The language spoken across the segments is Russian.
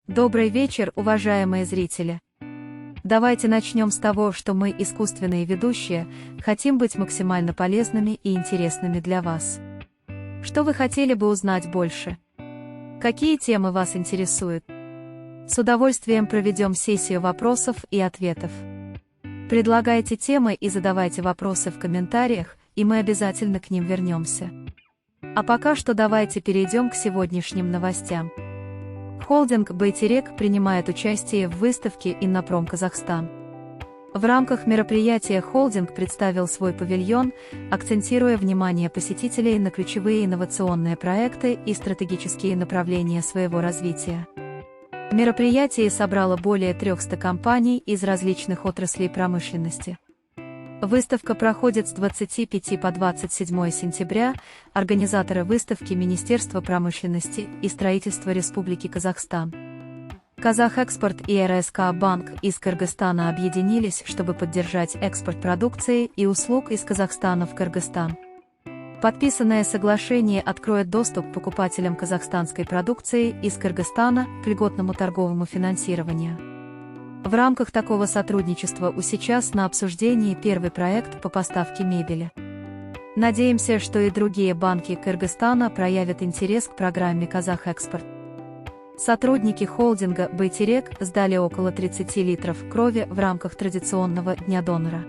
Добрый вечер, уважаемые зрители. Давайте начнем с того, что мы, искусственные ведущие, хотим быть максимально полезными и интересными для вас. Что вы хотели бы узнать больше? Какие темы вас интересуют? С удовольствием проведем сессию вопросов и ответов. Предлагайте темы и задавайте вопросы в комментариях, и мы обязательно к ним вернемся. А пока что давайте перейдем к сегодняшним новостям. Холдинг Байтерек принимает участие в выставке Иннопром Казахстан. В рамках мероприятия холдинг представил свой павильон, акцентируя внимание посетителей на ключевые инновационные проекты и стратегические направления своего развития. Мероприятие собрало более 300 компаний из различных отраслей промышленности. Выставка проходит с 25 по 27 сентября. Организаторы выставки Министерство промышленности и строительства Республики Казахстан. Казахэкспорт и РСК Банк из Кыргызстана объединились, чтобы поддержать экспорт продукции и услуг из Казахстана в Кыргызстан. Подписанное соглашение откроет доступ покупателям казахстанской продукции из Кыргызстана к льготному торговому финансированию. В рамках такого сотрудничества сейчас на обсуждении первый проект по поставке мебели. Надеемся, что и другие банки Кыргызстана проявят интерес к программе «Казахэкспорт». Сотрудники холдинга «Байтерек» сдали около 30 литров крови в рамках традиционного Дня донора.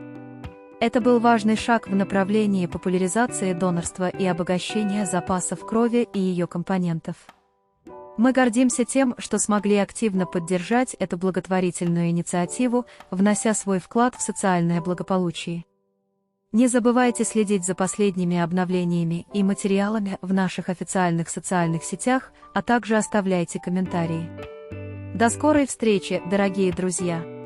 Это был важный шаг в направлении популяризации донорства и обогащения запасов крови и ее компонентов. Мы гордимся тем, что смогли активно поддержать эту благотворительную инициативу, внося свой вклад в социальное благополучие. Не забывайте следить за последними обновлениями и материалами в наших официальных социальных сетях, а также оставляйте комментарии. До скорой встречи, дорогие друзья!